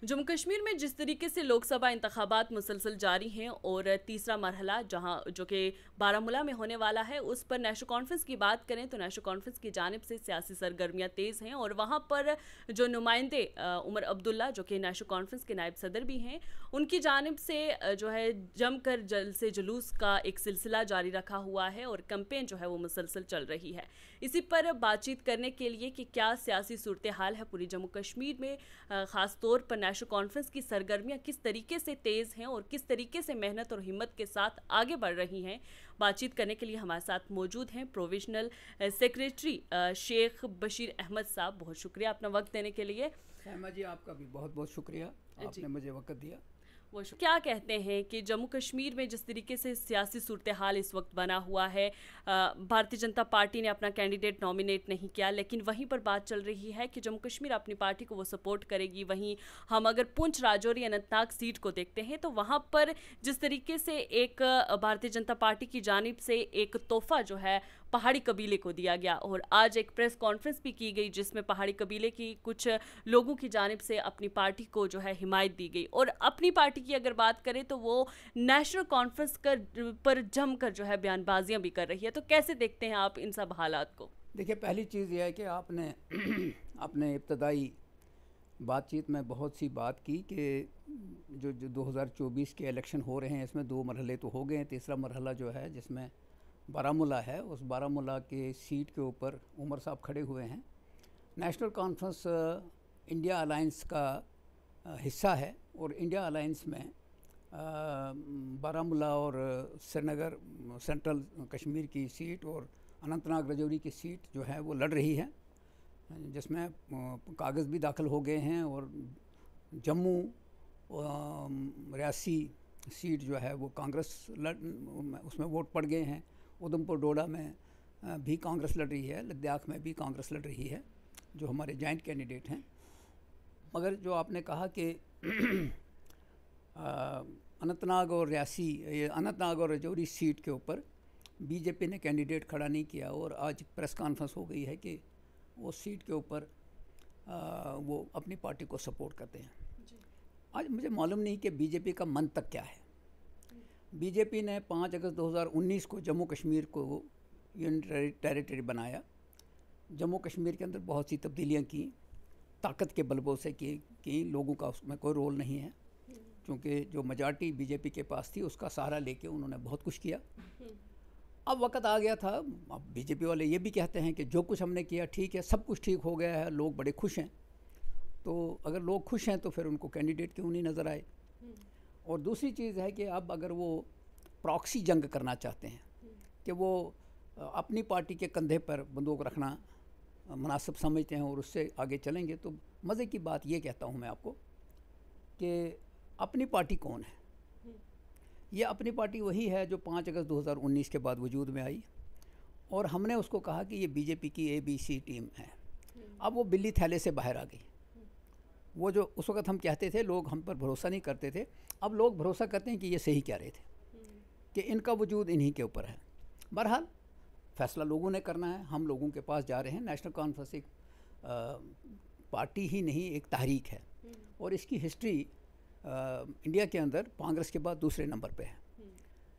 जम्मू कश्मीर में जिस तरीके से लोकसभा इंतखाबात मुसलसल जारी हैं और तीसरा मरहला जहां जो कि बारामूला में होने वाला है, उस पर नेशनल कॉन्फ्रेंस की बात करें तो नेशनल कॉन्फ्रेंस की जानिब से सियासी सरगर्मियां तेज़ हैं और वहां पर जो नुमाइंदे उमर अब्दुल्ला जो कि नेशनल कॉन्फ्रेंस के नायब सदर भी हैं, उनकी जानिब से जो है जमकर जल से जुलूस का एक सिलसिला जारी रखा हुआ है और कैंपेन जो है वो मुसलसल चल रही है। इसी पर बातचीत करने के लिए कि क्या सियासी सूरत हाल है पूरी जम्मू कश्मीर में, ख़ास तौर पर नेशनल कॉन्फ्रेंस की सरगर्मियां किस तरीके से तेज़ हैं और किस तरीके से मेहनत और हिम्मत के साथ आगे बढ़ रही हैं, बातचीत करने के लिए हमारे साथ मौजूद हैं प्रोविजनल सेक्रेटरी शेख बशीर अहमद साहब। बहुत शुक्रिया अपना वक्त देने के लिए। सहमा जी, आपका भी बहुत बहुत शुक्रिया, आपने मुझे वक्त दिया। वो क्या कहते हैं कि जम्मू कश्मीर में जिस तरीके से सियासी सूरत हाल इस वक्त बना हुआ है, भारतीय जनता पार्टी ने अपना कैंडिडेट नॉमिनेट नहीं किया, लेकिन वहीं पर बात चल रही है कि जम्मू कश्मीर अपनी पार्टी को वो सपोर्ट करेगी। वहीं हम अगर पुंछ, राजौरी, अनंतनाग सीट को देखते हैं तो वहाँ पर जिस तरीके से एक भारतीय जनता पार्टी की जानिब से एक तोहफा जो है पहाड़ी कबीले को दिया गया और आज एक प्रेस कॉन्फ्रेंस भी की गई जिसमें पहाड़ी कबीले की कुछ लोगों की जानिब से अपनी पार्टी को जो है हिमायत दी गई। और अपनी पार्टी की अगर बात करें तो वो नेशनल कॉन्फ्रेंस पर जमकर जो है बयानबाजियां भी कर रही है। तो कैसे देखते हैं आप इन सब हालात को? देखिए, पहली चीज़ यह है कि आपने अपने इब्तदाई बातचीत में बहुत सी बात की कि जो 2024 के इलेक्शन हो रहे हैं इसमें दो मरहले तो हो गए हैं। तीसरा मरहला जो है जिसमें बारामूला है, उस बारामूला के सीट के ऊपर उमर साहब खड़े हुए हैं। नेशनल कॉन्फ्रेंस इंडिया अलायंस का हिस्सा है और इंडिया अलायंस में बारामूला और श्रीनगर सेंट्रल कश्मीर की सीट और अनंतनाग राजौरी की सीट जो है वो लड़ रही है, जिसमें कागज़ भी दाखिल हो गए हैं और जम्मू रियासी सीट जो है वो कांग्रेस उसमें वोट पड़ गए हैं। उधमपुर डोडा में भी कांग्रेस लड़ रही है, लद्दाख में भी कांग्रेस लड़ रही है, जो हमारे जॉइंट कैंडिडेट हैं। मगर जो आपने कहा कि अनंतनाग और रियासी, ये अनंतनाग और राजौरी सीट के ऊपर बीजेपी ने कैंडिडेट खड़ा नहीं किया और आज प्रेस कॉन्फ्रेंस हो गई है कि वो सीट के ऊपर वो अपनी पार्टी को सपोर्ट करते हैं। आज मुझे मालूम नहीं कि बीजेपी का मन तक क्या है। बीजेपी ने 5 अगस्त 2019 को जम्मू कश्मीर को यूनियन टेरिटरी बनाया। जम्मू कश्मीर के अंदर बहुत सी तब्दीलियां की, ताकत के बलबूते की लोगों का उसमें कोई रोल नहीं है, क्योंकि जो मेजॉरिटी बीजेपी के पास थी उसका सहारा लेके उन्होंने बहुत कुछ किया। अब वक्त आ गया था, अब बीजेपी वाले ये भी कहते हैं कि जो कुछ हमने किया ठीक है, सब कुछ ठीक हो गया है, लोग बड़े खुश हैं। तो अगर लोग खुश हैं तो फिर उनको कैंडिडेट क्यों नहीं नज़र आए। और दूसरी चीज़ है कि अब अगर वो प्रॉक्सी जंग करना चाहते हैं कि वो अपनी पार्टी के कंधे पर बंदूक रखना मुनासिब समझते हैं और उससे आगे चलेंगे, तो मज़े की बात ये कहता हूँ मैं आपको कि अपनी पार्टी कौन है। ये अपनी पार्टी वही है जो 5 अगस्त 2019 के बाद वजूद में आई और हमने उसको कहा कि ये बीजेपी की ABC टीम है। अब वो बिल्ली थैले से बाहर आ गई। वो जो उस वक़्त हम कहते थे लोग हम पर भरोसा नहीं करते थे, अब लोग भरोसा करते हैं कि ये सही कह रहे थे कि इनका वजूद इन्हीं के ऊपर है। बहरहाल फ़ैसला लोगों ने करना है, हम लोगों के पास जा रहे हैं। नेशनल कॉन्फ्रेंस एक पार्टी ही नहीं, एक तहरीक है और इसकी हिस्ट्री इंडिया के अंदर कांग्रेस के बाद दूसरे नंबर पे है।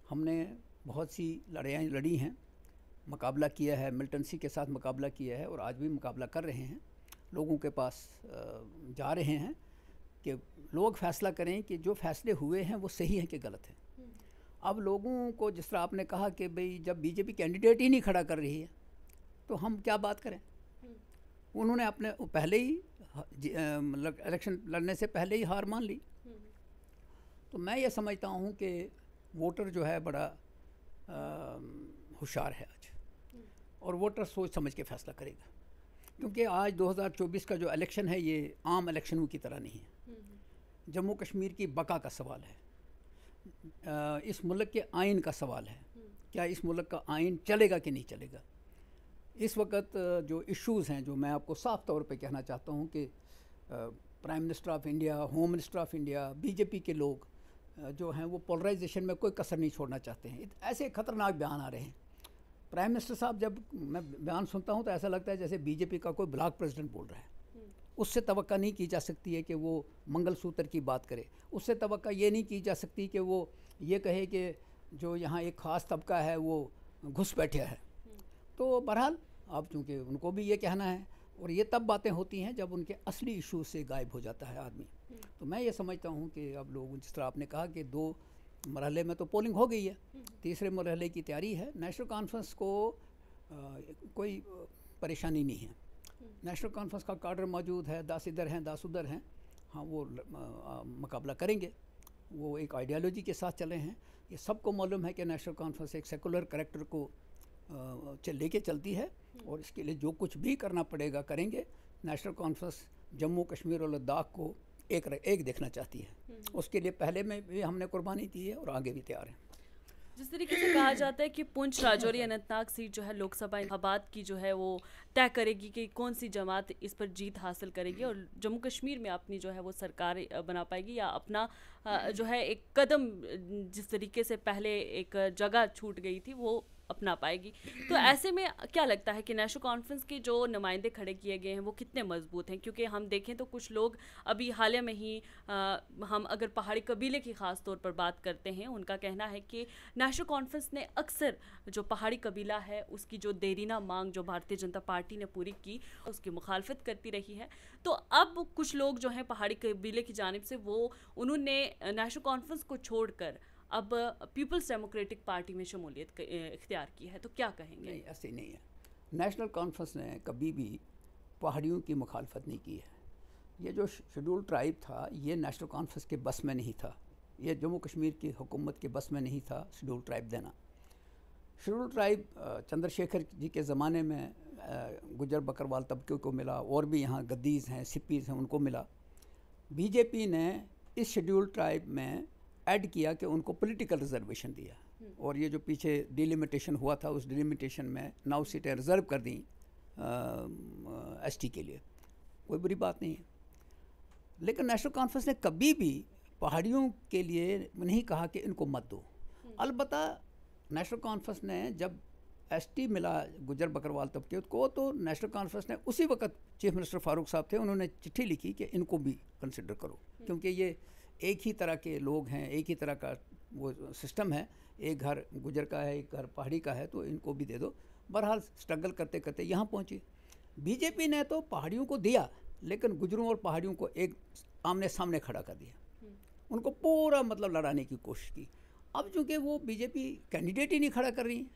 हमने बहुत सी लड़ाइयाँ लड़ी हैं, मुकाबला किया है, मिलिटेंसी के साथ मुकाबला किया है और आज भी मुकाबला कर रहे हैं। लोगों के पास जा रहे हैं कि लोग फ़ैसला करें कि जो फ़ैसले हुए हैं वो सही हैं कि गलत हैं। अब लोगों को जिस तरह आपने कहा कि भाई जब बीजेपी कैंडिडेट ही नहीं खड़ा कर रही है तो हम क्या बात करें। उन्होंने अपने पहले ही मतलब इलेक्शन लड़ने से पहले ही हार मान ली। तो मैं ये समझता हूँ कि वोटर जो है बड़ा होशियार है आज और वोटर सोच समझ के फ़ैसला करेगा, क्योंकि आज 2024 का जो इलेक्शन है ये आम इलेक्शनों की तरह नहीं है। जम्मू कश्मीर की बका का सवाल है, इस मुल्क के आइन का सवाल है, क्या इस मुल्क का आइन चलेगा कि नहीं चलेगा। इस वक्त जो इश्यूज़ हैं, जो मैं आपको साफ तौर पे कहना चाहता हूँ कि prime minister of India, home minister of India, BJP के लोग जो हैं वो पोलराइजेशन में कोई कसर नहीं छोड़ना चाहते हैं। ऐसे ख़तरनाक बयान आ रहे हैं। प्राइम मिनिस्टर साहब, जब मैं बयान सुनता हूँ तो ऐसा लगता है जैसे बीजेपी का कोई ब्लॉक प्रेसिडेंट बोल रहा है। उससे तवक्का नहीं की जा सकती है कि वो मंगलसूत्र की बात करे। उससे तवक्का ये नहीं की जा सकती कि वो ये कहे कि जो यहाँ एक ख़ास तबका है वो घुसपैठिया है। तो बहरहाल अब चूँकि उनको भी ये कहना है, और ये तब बातें होती हैं जब उनके असली इशू से गायब हो जाता है आदमी। तो मैं ये समझता हूँ कि अब लोग, जिस तरह आपने कहा कि 2 मरहले में तो पोलिंग हो गई है, तीसरे मरहले की तैयारी है। नेशनल कॉन्फ्रेंस को कोई परेशानी नहीं है। नेशनल कॉन्फ्रेंस का कार्डर मौजूद है, 10 इधर हैं 10 उधर हैं, हाँ वो मुकाबला करेंगे। वो एक आइडियालॉजी के साथ चले हैं। ये सबको मालूम है कि नेशनल कॉन्फ्रेंस एक सेकुलर करैक्टर को लेके चलती है, और इसके लिए जो कुछ भी करना पड़ेगा करेंगे। नेशनल कॉन्फ्रेंस जम्मू कश्मीर और लद्दाख को एक देखना चाहती है। उसके लिए पहले में भी हमने कुर्बानी दी है और आगे भी तैयार हैं। जिस तरीके से कहा जाता है कि पुंछ, राजौरी, अनंतनाग सीट जो है लोकसभा इंतखाबात की जो है वो तय करेगी कि कौन सी जमात इस पर जीत हासिल करेगी और जम्मू कश्मीर में अपनी जो है वो सरकार बना पाएगी, या अपना जो है एक कदम, जिस तरीके से पहले एक जगह छूट गई थी, वो अपना पाएगी। तो ऐसे में क्या लगता है कि नेशनल कॉन्फ्रेंस के जो नुमाइंदे खड़े किए गए हैं वो कितने मजबूत हैं? क्योंकि हम देखें तो कुछ लोग अभी हाल में ही हम अगर पहाड़ी कबीले की ख़ास तौर पर बात करते हैं, उनका कहना है कि नेशनल कॉन्फ्रेंस ने अक्सर जो पहाड़ी कबीला है उसकी जो देरीना मांग जो भारतीय जनता पार्टी ने पूरी की, उसकी मुखालफत करती रही है। तो अब कुछ लोग जो हैं पहाड़ी कबीले की जानिब से, वो उन्होंने नेशनल कॉन्फ्रेंस को छोड़कर अब पीपल्स डेमोक्रेटिक पार्टी में शमूलियत इख्तियार की है। तो क्या कहेंगे? नहीं, ऐसे नहीं है। नेशनल कॉन्फ्रेंस ने कभी भी पहाड़ियों की मुखालफत नहीं की है। ये जो शेड्यूल ट्राइब था, ये नेशनल कॉन्फ्रेंस के बस में नहीं था। ये जम्मू कश्मीर की हुकूमत के बस में नहीं था शेड्यूल ट्राइब देना। शेड्यूल ट्राइब चंद्रशेखर जी के ज़माने में गुजर बकरवाल तबके को मिला, और भी यहाँ गद्दीज़ हैं, सिप्पीज़ हैं, उनको मिला। बीजेपी ने इस शेड्यूल ट्राइब में ऐड किया कि उनको पॉलिटिकल रिजर्वेशन दिया, और ये जो पीछे डिलिमिटेशन हुआ था उस डिलिमिटेशन में 9 सीटें रिज़र्व कर दी एसटी के लिए। कोई बुरी बात नहीं है। लेकिन नेशनल कॉन्फ्रेंस ने कभी भी पहाड़ियों के लिए नहीं कहा कि इनको मत दो। अलबत्ता नेशनल कॉन्फ्रेंस ने जब एसटी मिला गुजर बकरवाल तबके को, तो नेशनल कॉन्फ्रेंस ने उसी वक्त चीफ मिनिस्टर फारूक साहब थे, उन्होंने चिट्ठी लिखी कि इनको भी कंसिडर करो, क्योंकि ये एक ही तरह के लोग हैं, एक ही तरह का वो सिस्टम है। एक घर गुजर का है, एक घर पहाड़ी का है, तो इनको भी दे दो। बहरहाल स्ट्रगल करते करते यहाँ पहुँची। बीजेपी ने तो पहाड़ियों को दिया, लेकिन गुजरों और पहाड़ियों को एक आमने सामने खड़ा कर दिया। उनको पूरा मतलब लड़ाने की कोशिश की। अब चूँकि वो बीजेपी कैंडिडेट ही नहीं खड़ा कर रही है,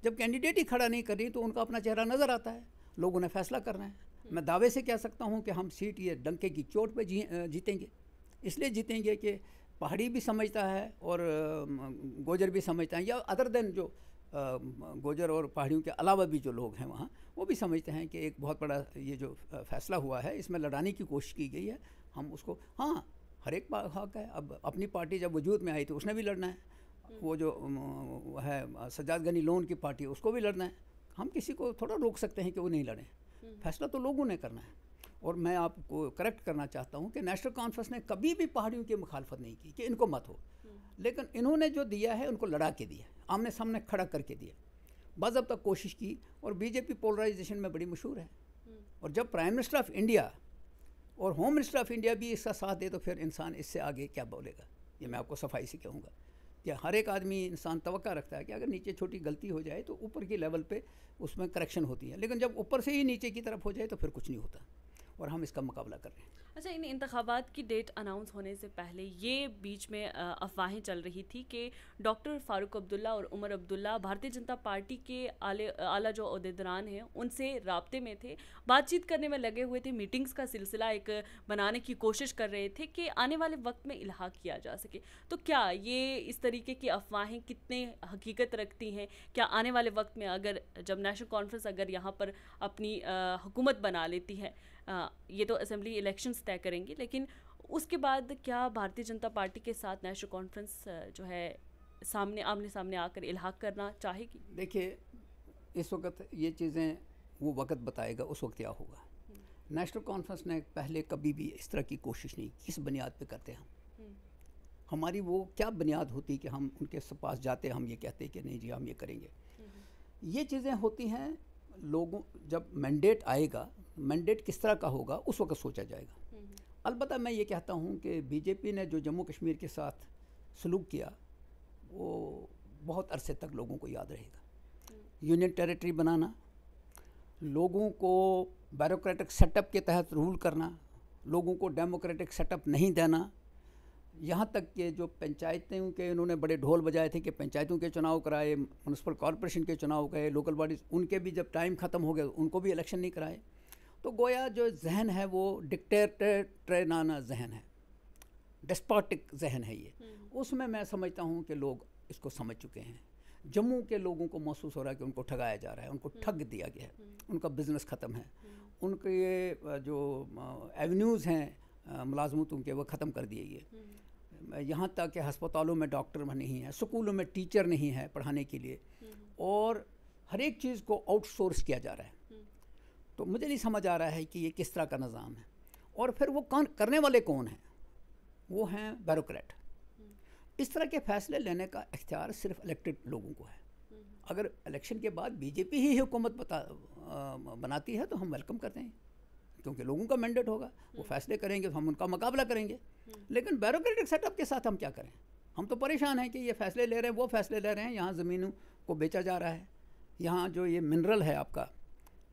जब कैंडिडेट ही खड़ा नहीं कर रही तो उनका अपना चेहरा नज़र आता है, लोगों ने फैसला करना है। मैं दावे से कह सकता हूँ कि हम सीट ये डंके की चोट पे जीतेंगे। इसलिए जीतेंगे कि पहाड़ी भी समझता है और गोजर भी समझता है, या अदर देन जो गोजर और पहाड़ियों के अलावा भी जो लोग हैं वहाँ, वो भी समझते हैं कि एक बहुत बड़ा ये जो फैसला हुआ है इसमें लड़ाने की कोशिश की गई है। हम उसको, हाँ, हर एक हक है। अब अपनी पार्टी जब वजूद में आई तो उसने भी लड़ना है। वो जो है सज्जाद गनी लोन की पार्टी, उसको भी लड़ना है। हम किसी को थोड़ा रोक सकते हैं कि वो नहीं लड़ें। फैसला तो लोगों ने करना है। और मैं आपको करेक्ट करना चाहता हूँ कि नेशनल कॉन्फ्रेंस ने कभी भी पहाड़ियों की मुखालफत नहीं की कि इनको मत हो, लेकिन इन्होंने जो दिया है उनको लड़ा के दिया, आमने सामने खड़ा करके दिया, बाज़ाब्ता कोशिश की। और बीजेपी पोलराइजेशन में बड़ी मशहूर है। और जब प्राइम मिनिस्टर ऑफ इंडिया और होम मिनिस्टर ऑफ इंडिया भी इसका साथ दे, तो फिर इंसान इससे आगे क्या बोलेगा? ये मैं आपको सफाई से कहूँगा कि हर एक आदमी, इंसान तवक्का रखता है कि अगर नीचे छोटी गलती हो जाए तो ऊपर की लेवल पे उसमें करेक्शन होती है, लेकिन जब ऊपर से ही नीचे की तरफ हो जाए तो फिर कुछ नहीं होता। और हम इसका मुकाबला कर रहे हैं। अच्छा, इन इंतखाबात की डेट अनाउंस होने से पहले ये बीच में अफवाहें चल रही थी कि डॉक्टर फारूक अब्दुल्ला और उमर अब्दुल्ला भारतीय जनता पार्टी के आला जो ओहदेदारान हैं उनसे राब्ते में थे, बातचीत करने में लगे हुए थे, मीटिंग्स का सिलसिला एक बनाने की कोशिश कर रहे थे कि आने वाले वक्त में इल्हाक किया जा सके। तो क्या ये इस तरीके की अफवाहें कितने हकीकत रखती हैं? क्या आने वाले वक्त में अगर जब नेशनल कॉन्फ्रेंस अगर यहाँ पर अपनी हुकूमत बना लेती है, ये तो असेंबली इलेक्शंस तय करेंगी, लेकिन उसके बाद क्या भारतीय जनता पार्टी के साथ नेशनल कॉन्फ्रेंस जो है आमने सामने आकर इल्हाक करना चाहेगी? देखिए, इस वक्त ये चीज़ें वो वक्त बताएगा उस वक्त क्या होगा। नेशनल कॉन्फ्रेंस ने पहले कभी भी इस तरह की कोशिश नहीं। किस बुनियाद पे करते हम? हमारी वो क्या बुनियाद होती कि हम उनके पास जाते, हम ये कहते कि नहीं जी हम ये करेंगे? ये चीज़ें होती हैं लोगों जब मैंडेट आएगा, मैंडेट किस तरह का होगा उस वक्त सोचा जाएगा। अलबत्ता मैं ये कहता हूँ कि बीजेपी ने जो जम्मू कश्मीर के साथ सलूक किया वो बहुत अरसे तक लोगों को याद रहेगा। यूनियन टेरिटरी बनाना, लोगों को ब्यूरोक्रेटिक सेटअप के तहत रूल करना, लोगों को डेमोक्रेटिक सेटअप नहीं देना, यहाँ तक कि जो पंचायतों के इन्होंने बड़े ढोल बजाए थे कि पंचायतों के चुनाव कराए, म्यूनसिपल कॉरपोरेशन के चुनाव कराए, लोकल बॉडीज़ उनके भी जब टाइम ख़त्म हो गया उनको भी इलेक्शन नहीं कराए। तो गोया जो जहन है वो डिक्टेटरेनाना जहन है, डेस्पोटिक जहन है ये। उसमें मैं समझता हूँ कि लोग इसको समझ चुके हैं। जम्मू के लोगों को महसूस हो रहा है कि उनको ठगाया जा रहा है, उनको ठग दिया गया है, उनका बिज़नेस ख़त्म है, उनके ये जो एवेन्यूज़ हैं मुलाजमतों के वो ख़त्म कर दिए गए। यहाँ तक कि हस्पतालों में डॉक्टर नहीं है, स्कूलों में टीचर नहीं है पढ़ाने के लिए, और हर एक चीज़ को आउटसोर्स किया जा रहा है। तो मुझे नहीं समझ आ रहा है कि ये किस तरह का निज़ाम है, और फिर वो कौन करने वाले कौन हैं? वो हैं ब्यूरोक्रेट। इस तरह के फैसले लेने का इख्तियार सिर्फ इलेक्टेड लोगों को है। अगर इलेक्शन के बाद बीजेपी ही हुकूमत बनाती है तो हम वेलकम करते हैं, क्योंकि लोगों का मैंडेट होगा, वो फैसले करेंगे तो हम उनका मुकाबला करेंगे। लेकिन ब्यूरोक्रेटिक सेटअप के साथ हम क्या करें? हम तो परेशान हैं कि ये फैसले ले रहे हैं, वो फैसले ले रहे हैं, यहाँ ज़मीनों को बेचा जा रहा है, यहाँ जो ये मिनरल है आपका,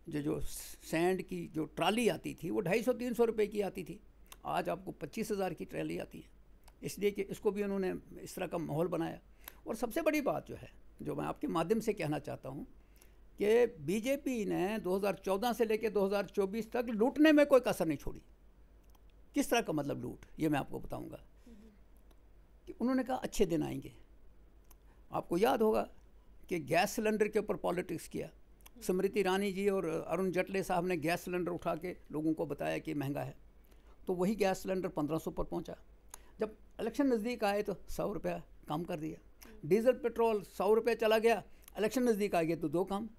जो सैंड की जो ट्राली आती थी वो 250-300 रुपये की आती थी, आज आपको 25,000 की ट्राली आती है। इसलिए कि इसको भी उन्होंने इस तरह का माहौल बनाया। और सबसे बड़ी बात जो है, जो मैं आपके माध्यम से कहना चाहता हूँ, कि बीजेपी ने 2014 से लेकर 2024 तक लूटने में कोई कसर नहीं छोड़ी। किस तरह का मतलब लूट, ये मैं आपको बताऊँगा। कि उन्होंने कहा अच्छे दिन आएंगे। आपको याद होगा कि गैस सिलेंडर के ऊपर पॉलिटिक्स किया। स्मृति ईरानी जी और अरुण जेटली साहब ने गैस सिलेंडर उठा के लोगों को बताया कि महंगा है, तो वही गैस सिलेंडर 1500 पर पहुंचा। जब इलेक्शन नज़दीक आए तो 100 रुपया कम कर दिया। डीजल पेट्रोल 100 रुपये चला गया, इलेक्शन नज़दीक आ गया तो 2 कम।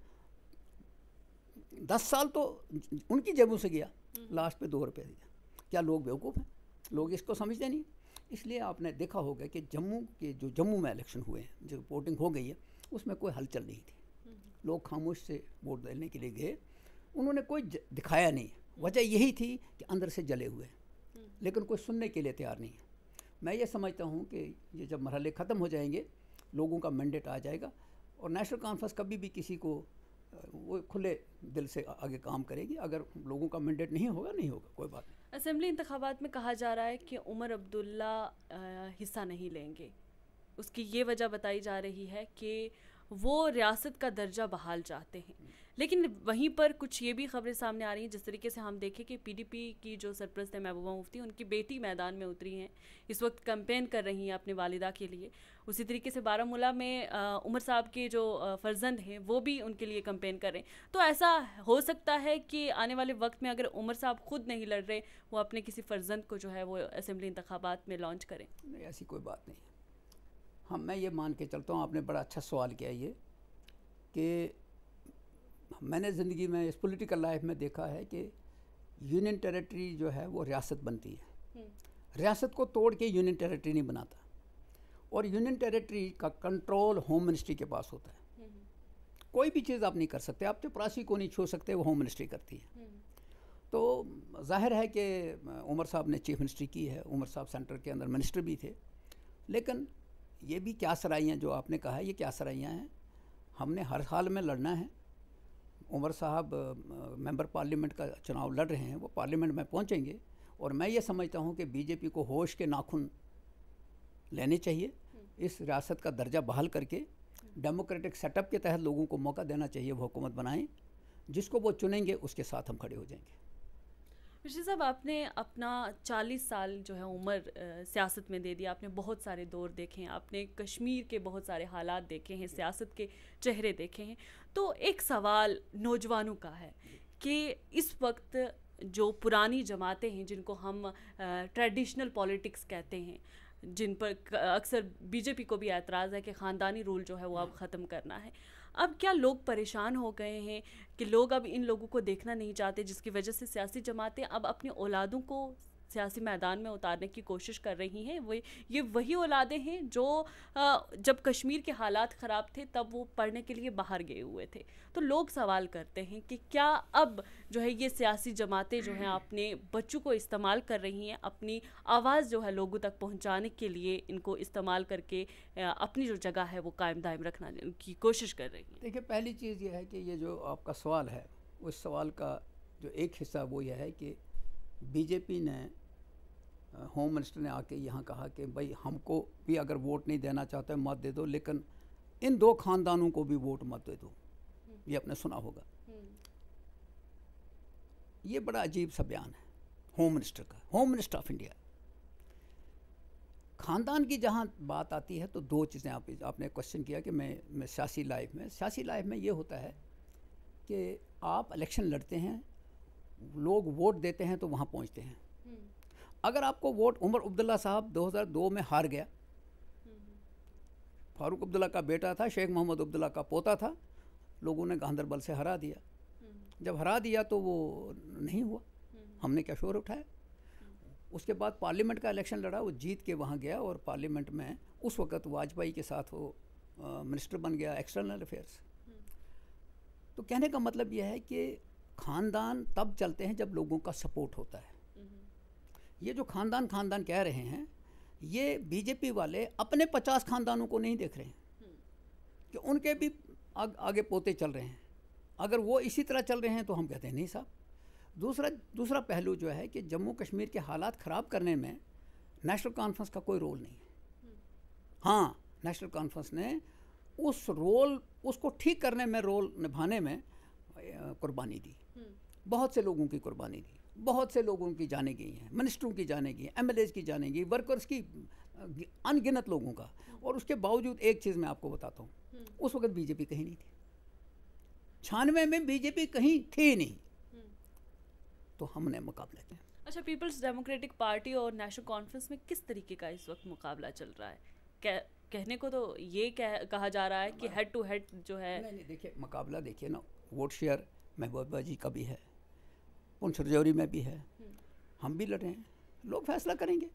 10 साल तो उनकी जेबों से गया, लास्ट पे 2 रुपये दिया। क्या लोग बेवकूफ़ हैं? लोग इसको समझते नहीं। इसलिए आपने देखा होगा कि जम्मू में इलेक्शन हुए हैं, जो वोटिंग हो गई है, उसमें कोई हलचल नहीं थी। लोग खामोश से वोट देने के लिए गए, उन्होंने कोई दिखाया नहीं। वजह यही थी कि अंदर से जले हुए, लेकिन कोई सुनने के लिए तैयार नहीं है। मैं ये समझता हूँ कि ये जब मरहले ख़त्म हो जाएंगे, लोगों का मैंडेट आ जाएगा, और नेशनल कॉन्फ्रेंस कभी भी किसी को वो खुले दिल से आगे काम करेगी। अगर लोगों का मैंडेट नहीं होगा, नहीं होगा, कोई बात नहीं। असेंबली इंतखाबात में कहा जा रहा है कि उमर अब्दुल्ला हिस्सा नहीं लेंगे। उसकी ये वजह बताई जा रही है कि वो रियासत का दर्जा बहाल चाहते हैं। लेकिन वहीं पर कुछ ये भी खबरें सामने आ रही हैं, जिस तरीके से हम देखें कि पीडीपी की जो सरपरस्त है महबूबा मुफ्ती, उनकी बेटी मैदान में उतरी हैं, इस वक्त कैंपेन कर रही हैं अपने वालिदा के लिए। उसी तरीके से बारामूला में उमर साहब के जो फर्जंद हैं वो भी उनके लिए कैंपेन कर रहे हैं। तो ऐसा हो सकता है कि आने वाले वक्त में अगर उमर साहब खुद नहीं लड़ रहे, वो अपने किसी फर्जंद को जो है वो असेंबली इंतखाबात में लॉन्च करें। नहीं, ऐसी कोई बात नहीं। हम मैं ये मान के चलता हूँ, आपने बड़ा अच्छा सवाल किया ये, कि मैंने ज़िंदगी में इस पॉलिटिकल लाइफ में देखा है कि यूनियन टेरिटरी जो है वो रियासत बनती है। रियासत को तोड़ के यूनियन टेरिटरी नहीं बनाता, और यूनियन टेरिटरी का कंट्रोल होम मिनिस्ट्री के पास होता है। कोई भी चीज़ आप नहीं कर सकते, आप चपरासी को नहीं छू सकते, वो होम मिनिस्ट्री करती है। तो जाहिर है कि उमर साहब ने चीफ मिनिस्ट्री की है, उमर साहब सेंटर के अंदर मिनिस्टर भी थे। लेकिन ये भी क्या सराइयाँ जो आपने कहा है, ये क्या सराइयाँ हैं? हमने हर हाल में लड़ना है। उमर साहब मेंबर पार्लियामेंट का चुनाव लड़ रहे हैं, वो पार्लियामेंट में पहुंचेंगे, और मैं ये समझता हूं कि बीजेपी को होश के नाखून लेने चाहिए। इस रियासत का दर्जा बहाल करके डेमोक्रेटिक सेटअप के तहत लोगों को मौका देना चाहिए, वो हुकूमत बनाएं, जिसको वो चुनेंगे उसके साथ हम खड़े हो जाएंगे। मिर्शी साहब, आपने अपना 40 साल जो है उम्र सियासत में दे दिया, आपने बहुत सारे दौर देखे हैं, आपने कश्मीर के बहुत सारे हालात देखे हैं, सियासत के चेहरे देखे हैं। तो एक सवाल नौजवानों का है कि इस वक्त जो पुरानी जमातें हैं, जिनको हम ट्रेडिशनल पॉलिटिक्स कहते हैं, जिन पर अक्सर बीजेपी को भी एतराज़ है कि ख़ानदानी रूल जो है वो अब ख़त्म करना है, अब क्या लोग परेशान हो गए हैं कि लोग अब इन लोगों को देखना नहीं चाहते, जिसकी वजह से सियासी जमातें अब अपनी औलादों को सियासी मैदान में उतारने की कोशिश कर रही हैं, वो ये वही औलादें हैं जो जब कश्मीर के हालात ख़राब थे तब वो पढ़ने के लिए बाहर गए हुए थे। तो लोग सवाल करते हैं कि क्या अब जो है ये सियासी जमातें जो हैं अपने बच्चों को इस्तेमाल कर रही हैं, अपनी आवाज़ जो है लोगों तक पहुंचाने के लिए इनको इस्तेमाल करके अपनी जो जगह है वो कायम दायम रखना की कोशिश कर रही हैं। देखिए, पहली चीज़ ये है कि ये जो आपका सवाल है, उस सवाल का जो एक हिस्सा वो यह है कि बीजेपी ने, होम मिनिस्टर ने आके यहाँ कहा कि भाई हमको भी अगर वोट नहीं देना चाहते मत दे दो, लेकिन इन दो खानदानों को भी वोट मत दे दो। ये आपने सुना होगा। ये बड़ा अजीब सा बयान है होम मिनिस्टर का, होम मिनिस्टर ऑफ इंडिया। ख़ानदान की जहाँ बात आती है तो दो चीज़ें आपने क्वेश्चन किया कि मैं सियासी लाइफ में ये होता है कि आप इलेक्शन लड़ते हैं, लोग वोट देते हैं तो वहाँ पहुँचते हैं। अगर आपको वोट, उमर अब्दुल्ला साहब 2002 में हार गया, फारूक अब्दुल्ला का बेटा था, शेख मोहम्मद अब्दुल्ला का पोता था, लोगों ने गांधरबल से हरा दिया। जब हरा दिया तो वो नहीं हुआ, हमने क्या शोर उठाया। उसके बाद पार्लियामेंट का इलेक्शन लड़ा, वो जीत के वहाँ गया और पार्लियामेंट में उस वक़्त वाजपेयी के साथ वो मिनिस्टर बन गया एक्सटर्नल अफेयर्स। तो कहने का मतलब यह है कि ख़ानदान तब चलते हैं जब लोगों का सपोर्ट होता है। ये जो ख़ानदान कह रहे हैं, ये बीजेपी वाले अपने 50 ख़ानदानों को नहीं देख रहे हैं कि उनके भी आगे पोते चल रहे हैं। अगर वो इसी तरह चल रहे हैं तो हम कहते हैं नहीं साहब। दूसरा पहलू जो है कि जम्मू कश्मीर के हालात ख़राब करने में नेशनल कॉन्फ्रेंस का कोई रोल नहीं है। हाँ, नेशनल कॉन्फ्रेंस ने उस रोल, उसको ठीक करने में, रोल निभाने में कुर्बानी दी, बहुत से लोगों की कुर्बानी दी, बहुत से लोगों की जाने गई हैं, मिनिस्टरों की जाने गई हैं, MLAs की जाने गई, वर्कर्स की अनगिनत लोगों का। और उसके बावजूद एक चीज़ मैं आपको बताता हूँ, उस वक्त बीजेपी कहीं नहीं थी, 96 में बीजेपी कहीं थी नहीं, तो हमने मुकाबला किया। अच्छा, पीपल्स डेमोक्रेटिक पार्टी और नेशनल कॉन्फ्रेंस में किस तरीके का इस वक्त मुकाबला चल रहा है? कहने को तो ये कहा जा रहा है कि हेड टू हेड जो है। नहीं, देखिए मुकाबला, देखिए ना, वोट शेयर महबूबा जी का भी है, पुंछ रजौरी में भी है, हम भी लड़ रहे हैं। लोग फैसला करेंगे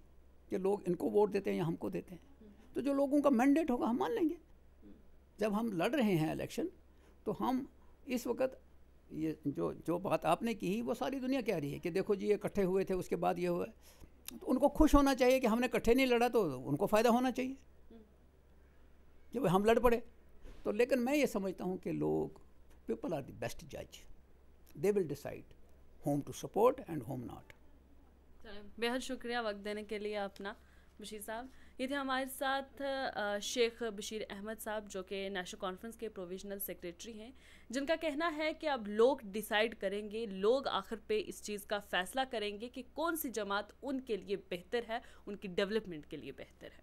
कि लोग इनको वोट देते हैं या हमको देते हैं। तो जो लोगों का मैंडेट होगा हम मान लेंगे। जब हम लड़ रहे हैं इलेक्शन, तो हम इस वक्त ये जो बात आपने की, वो सारी दुनिया कह रही है कि देखो जी ये इकट्ठे हुए थे, उसके बाद ये हुआ। तो उनको खुश होना चाहिए कि हमने इकट्ठे नहीं लड़ा, तो उनको फ़ायदा होना चाहिए कि भाई हम लड़ पड़े। तो लेकिन मैं ये समझता हूँ कि लोग, पीपल आर द बेस्ट जज, they will decide whom to support and whom not. बेहद शुक्रिया वक्त देने के लिए अपना, बशीर साहब। ये थे हमारे साथ शेख बशीर अहमद साहब, जो कि नेशनल कॉन्फ्रेंस के प्रोविजनल सेक्रेटरी हैं, जिनका कहना है कि अब लोग डिसाइड करेंगे, लोग आखिर पे इस चीज़ का फैसला करेंगे कि कौन सी जमात उनके लिए बेहतर है, उनकी डेवलपमेंट के लिए बेहतर है।